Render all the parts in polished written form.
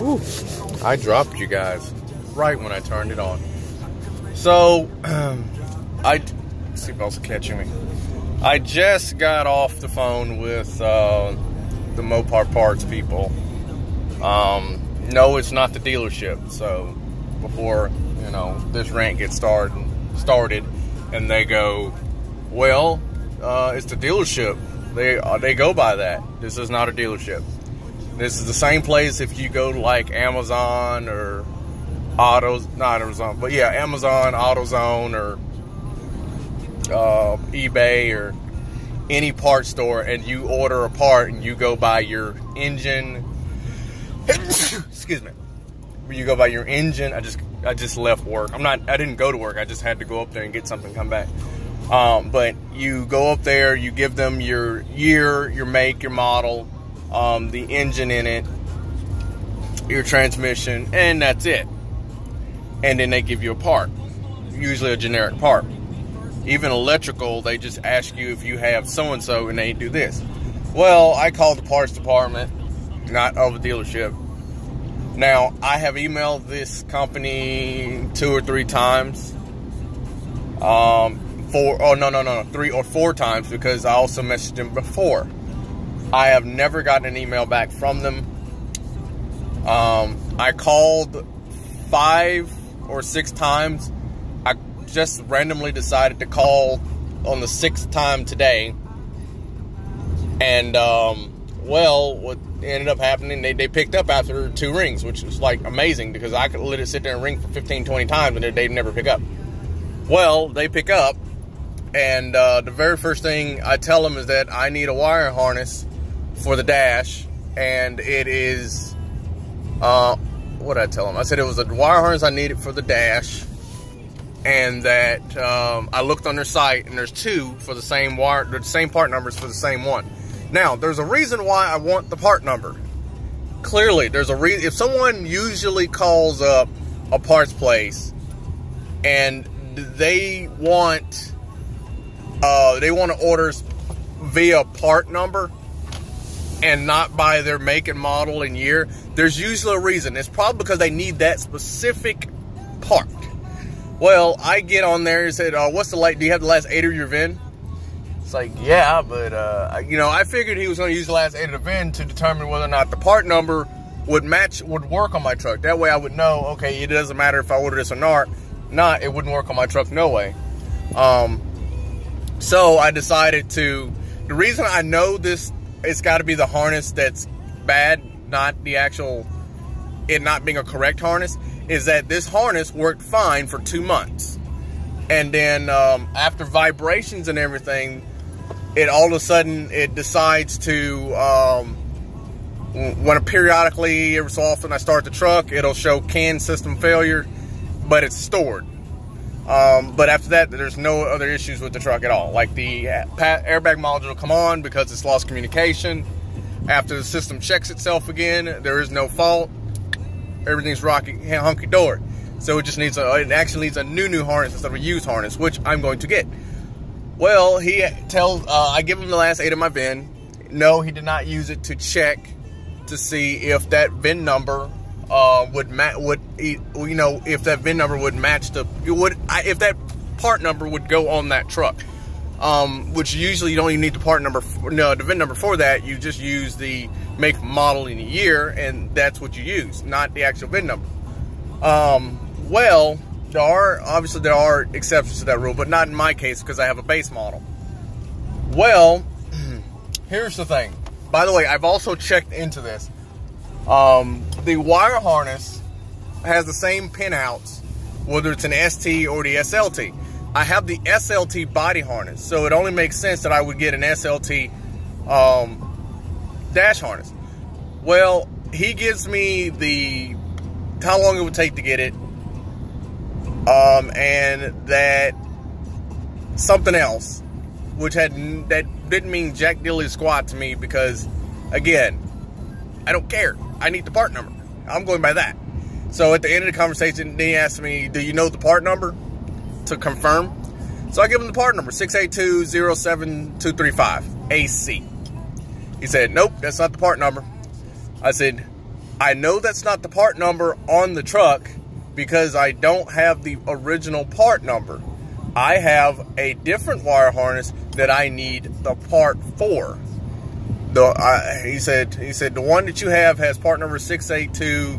Ooh, I dropped you guys right when I turned it on. So, let's see if else is catching me. I just got off the phone with the Mopar parts people. No, it's not the dealership. So, before this rant gets started, and they go, well, it's the dealership. They go by that. This is not a dealership. This is the same place if you go to like Amazon or not Amazon, but yeah, Amazon, AutoZone, or eBay, or any part store, and you order a part and you go by your engine. Excuse me. You go by your engine. I just left work. I didn't go to work. I just had to go up there and get something, come back. But you go up there, you give them your year, your make, your model, the engine in it, your transmission, and that's it. And then they give you a part, usually a generic part. Even electrical, they just ask you if you have so-and-so, and they do this. Well, I called the parts department, not of a dealership. Now, I have emailed this company 2 or 3 times. 3 or 4 times, because I also messaged them before. I have never gotten an email back from them. I called 5 or 6 times. I just randomly decided to call on the 6th time today. And, well, what ended up happening, they picked up after 2 rings, which was like amazing, because I could literally sit there and ring for 15, 20 times and they'd never pick up. Well, they pick up, and the very first thing I tell them is that I need a wire harness for the dash, and it is, what did I tell them? I said it was a wire harness I needed for the dash, and that I looked on their site, and there's 2 for the same wire, the same part numbers for the same one. Now, there's a reason why I want the part number. Clearly, there's a reason. If someone usually calls up a parts place and they want to order via part number and not by their make and model and year, there's usually a reason. It's probably because they need that specific part. Well, I get on there and said, do you have the last 8 of your VIN? It's like, yeah, but, I figured he was going to use the last 8 of the VIN to determine whether or not the part number would work on my truck. That way I would know, okay, it doesn't matter if I order this or not, it wouldn't work on my truck, no way. So I decided the reason I know this, it's got to be the harness that's bad, not the actual, it not being a correct harness, is that this harness worked fine for 2 months. And then after vibrations and everything, it all of a sudden, it decides to, when periodically, every so often I start the truck, it'll show CAN system failure, but it's stored. But after that, there's no other issues with the truck at all. Like the airbag module will come on because it's lost communication. After the system checks itself again, there is no fault. Everything's hunky-dory. So it just needs it actually needs a new harness instead of a used harness, which I'm going to get. Well, he tells, I give him the last 8 of my VIN. No, he did not use it to check to see if that VIN number if that VIN number would match if that part number would go on that truck. Which usually you don't even need the part number, the VIN number for that. You just use the make, model, and year, and that's what you use, not the actual VIN number. Well, there are exceptions to that rule, but not in my case because I have a base model. Well, here's the thing. By the way, I've also checked into this. The wire harness has the same pinouts, whether it's an ST or the SLT. I have the SLT body harness, so it only makes sense that I would get an SLT dash harness. Well, he gives me how long it would take to get it, and that something else, that didn't mean jack diddly squat to me, because again, I don't care. I need the part number. I'm going by that. So at the end of the conversation, he asked me, do you know the part number, to confirm? So I give him the part number, 682-07235, AC. He said, nope, that's not the part number. I said, I know that's not the part number on the truck because I don't have the original part number. I have a different wire harness that I need the part for. He said the one that you have has part number 682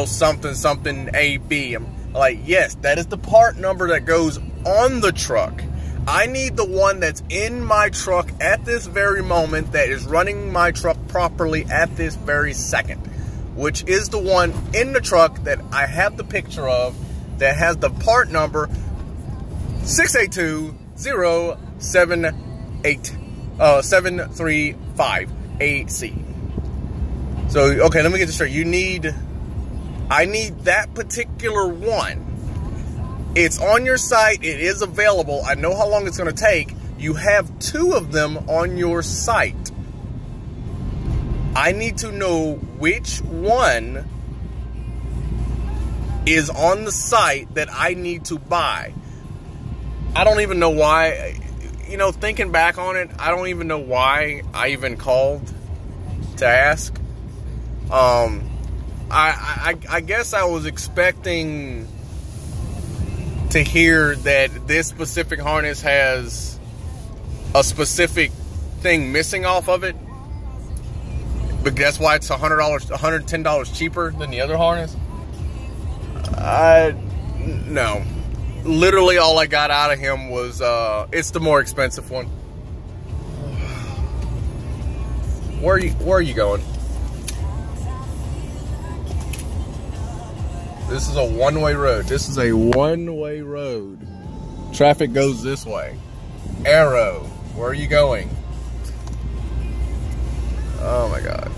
something something AB. I'm like, yes, that is the part number that goes on the truck. I need the one that's in my truck at this very moment, that is running my truck properly at this very second, which is the one in the truck that I have the picture of that has the part number 6820735 AC. So, okay, let me get this straight. I need that particular one. It's on your site. It is available. I know how long it's going to take. You have 2 of them on your site. I need to know which one is on the site that I need to buy. I don't even know why. You know, thinking back on it, I don't even know why I even called to ask. I guess I was expecting to hear that this specific harness has a specific thing missing off of it, but that's why it's $100, $110 cheaper than the other harness. No. Literally all I got out of him was, it's the more expensive one. Where are you going? This is a one-way road. This is a one-way road. Traffic goes this way. Arrow, where are you going? Oh my God.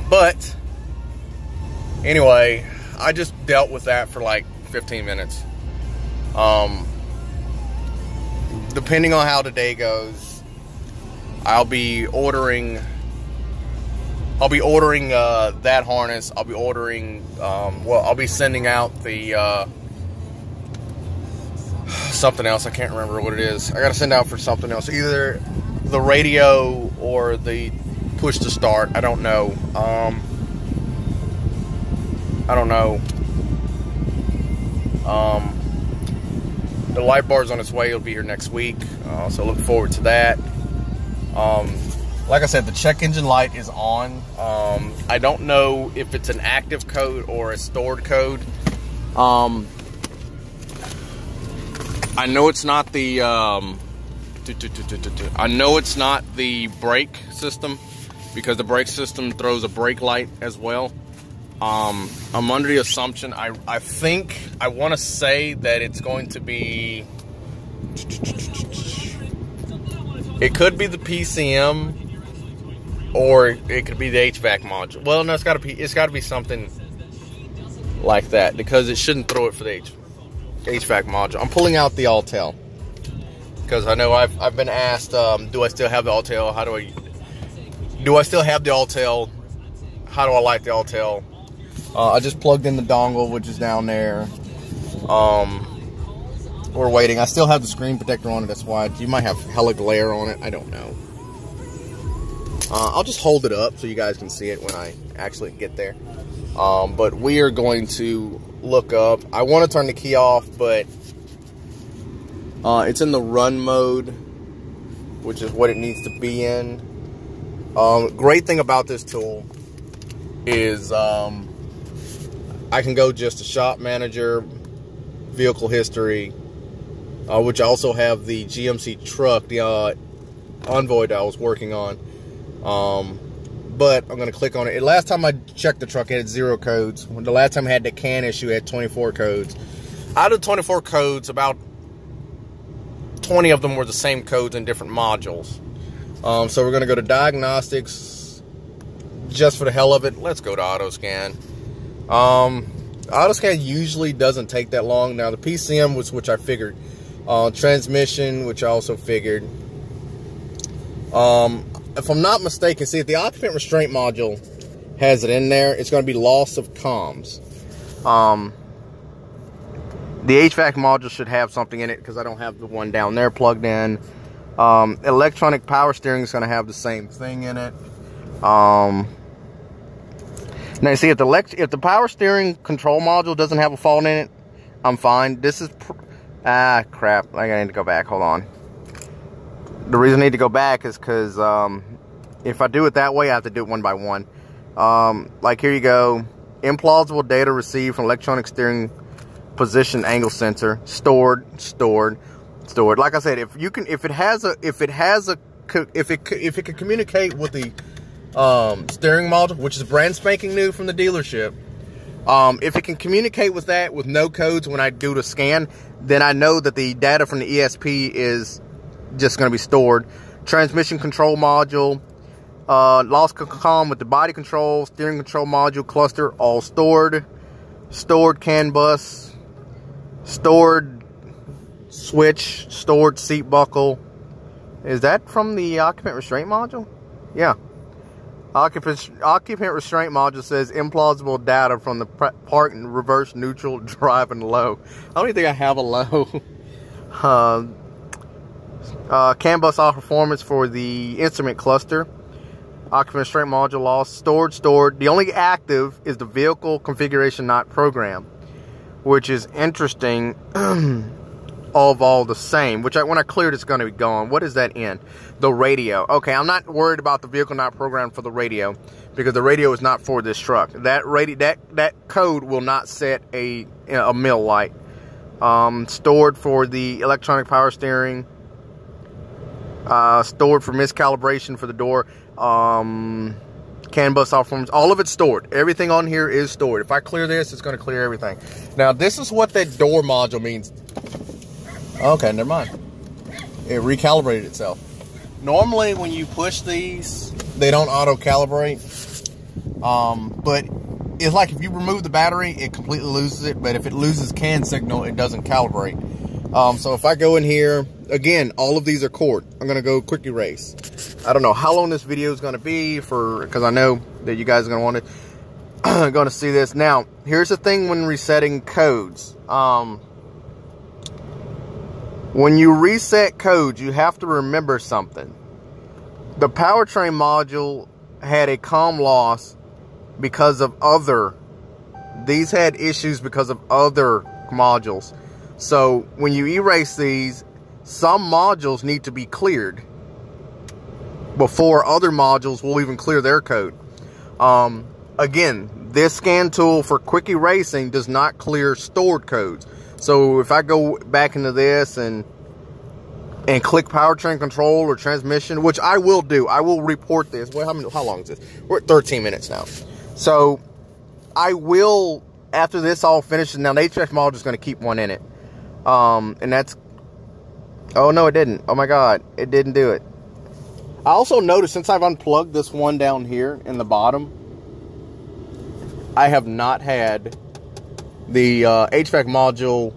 But anyway, I just dealt with that for like 15 minutes. Depending on how today goes, I'll be ordering that harness. I'll be ordering, I'll be sending out the, something else. I can't remember what it is. I got to send out for something else. Either the radio or the push to start. I don't know. The light bar's on its way. It'll be here next week. So look forward to that. Like I said, the check engine light is on. I don't know if it's an active code or a stored code. I know it's not the brake system, because the brake system throws a brake light as well. I'm under the assumption, I want to say that it's going to be, it could be the PCM, or it could be the HVAC module. Well, no, it's got to be something like that, because it shouldn't throw it for the HVAC module. I'm pulling out the Autel because I know I've been asked, do I still have the Autel? Do I still have the Autel? How do I like the Autel? I just plugged in the dongle, which is down there. We're waiting. I still have the screen protector on it. That's why you might have hella glare on it. I don't know. I'll just hold it up so you guys can see it when I actually get there. But we are going to look up. I want to turn the key off, but it's in the run mode, which is what it needs to be in. Great thing about this tool is I can go just to shop manager, vehicle history, which I also have the GMC truck, the Envoy that I was working on. But I'm going to click on it. Last time I checked the truck, it had 0 codes. The last time I had the can issue, it had 24 codes. Out of the 24 codes, about 20 of them were the same codes in different modules. So we're going to go to diagnostics just for the hell of it. Let's go to AutoScan. AutoScan usually doesn't take that long. Now the PCM was, which I figured. Transmission, which I also figured. If I'm not mistaken, see, if the occupant restraint module has it in there, it's going to be loss of comms. The HVAC module should have something in it, because I don't have the one down there plugged in. Electronic power steering is going to have the same thing in it. Now you see, if the power steering control module doesn't have a fault in it, I'm fine. This is crap. I need to go back. Hold on. The reason I need to go back is because if I do it that way, I have to do it one by one. Like here you go. Implausible data received from electronic steering position angle sensor. Stored. Like I said, if it can communicate with the steering module, which is brand spanking new from the dealership, if it can communicate with that with no codes when I do the scan, then I know that the data from the ESP is just going to be stored. Transmission control module, lost COM with the body control, steering control module cluster, all stored. Stored CAN bus, stored switch, stored seat buckle. Is that from the occupant restraint module? Yeah. Occupant restraint module says implausible data from the park and reverse, neutral, drive, and low. I don't even think I have a low. CAN bus off performance for the instrument cluster. Occupant restraint module lost. Stored. The only active is the vehicle configuration not programmed, which is interesting. All the same, which when I cleared, it's going to be gone. What is that in? The radio. Okay, I'm not worried about the vehicle not programmed for the radio, because the radio is not for this truck. That code will not set a mill light. Stored for the electronic power steering. Stored for miscalibration for the door. CAN bus off performance. All of it's stored. Everything on here is stored. If I clear this, it's going to clear everything. Now, this is what that door module means. Okay, never mind. It recalibrated itself. Normally, when you push these, they don't auto-calibrate. But it's like if you remove the battery, it completely loses it. But if it loses CAN signal, it doesn't calibrate. So if I go in here, again, all of these are cord. I'm going to go quick erase. I don't know how long this video is going to be, because I know that you guys are going to want to see this. Now, here's the thing when resetting codes. When you reset codes, you have to remember something. The powertrain module had a COM loss because of these had issues because of other modules. So when you erase these, some modules need to be cleared before other modules will even clear their code. Again, this scan tool for quick erasing does not clear stored codes. So if I go back into this and click powertrain control or transmission, which I will do, I will report this. Well, how long is this? We're at 13 minutes now. So I will, after this all finishes, now the HVAC module is going to keep one in it. And that's, oh no, it didn't. Oh my God, it didn't do it. I also noticed since I've unplugged this one down here in the bottom, I have not had the HVAC module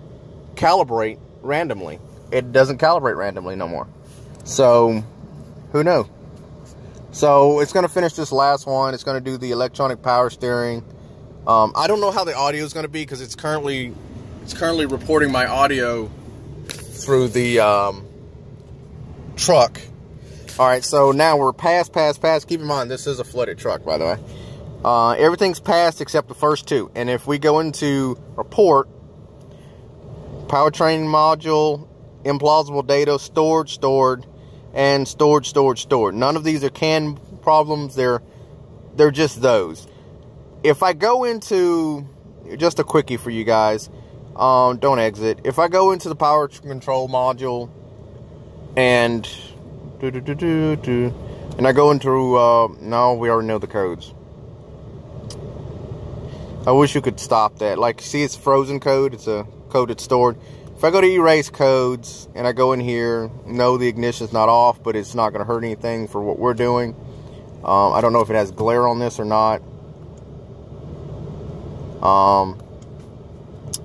calibrate randomly. It doesn't calibrate randomly no more. So, who knows? So, it's going to finish this last one. It's going to do the electronic power steering. I don't know how the audio is going to be, because it's currently reporting my audio through the truck. Alright, so now we're past. Keep in mind, this is a flooded truck, by the way. Everything's passed except the first two. And if we go into report, powertrain module, implausible data, stored, and stored. None of these are CAN problems. They're just those. If I go into, just a quickie for you guys, don't exit. If I go into the power control module and I go into, no, we already know the codes. I wish you could stop that. Like, see, it's frozen code. It's a code that's stored. If I go to erase codes and I go in here, no, the ignition's not off, but it's not going to hurt anything for what we're doing. I don't know if it has glare on this or not.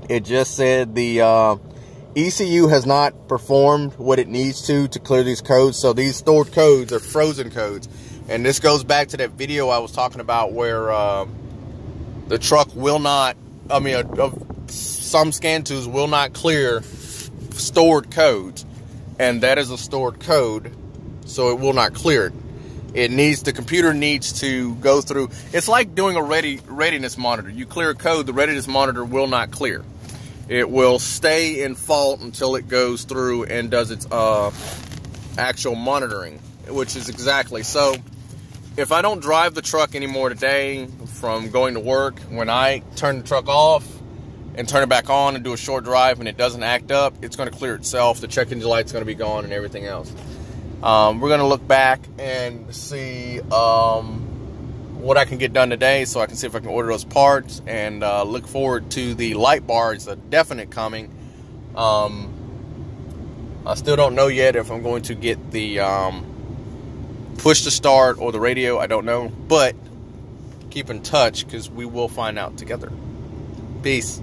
It just said the ECU has not performed what it needs to clear these codes. So these stored codes are frozen codes. And this goes back to that video I was talking about where the truck will not, some scan tools will not clear stored codes. and that is a stored code, so it will not clear it. The computer needs to go through. It's like doing a readiness monitor. You clear a code, the readiness monitor will not clear. It will stay in fault until it goes through and does its actual monitoring, which is exactly. So if I don't drive the truck anymore today from going to work, when I turn the truck off and turn it back on and do a short drive and it doesn't act up, it's going to clear itself. The check engine light's going to be gone and everything else. We're going to look back and see what I can get done today, so I can see if I can order those parts, and look forward to the light bar. It's a definite coming. I still don't know yet if I'm going to get the push to start or the radio. I don't know, but keep in touch because we will find out together. Peace.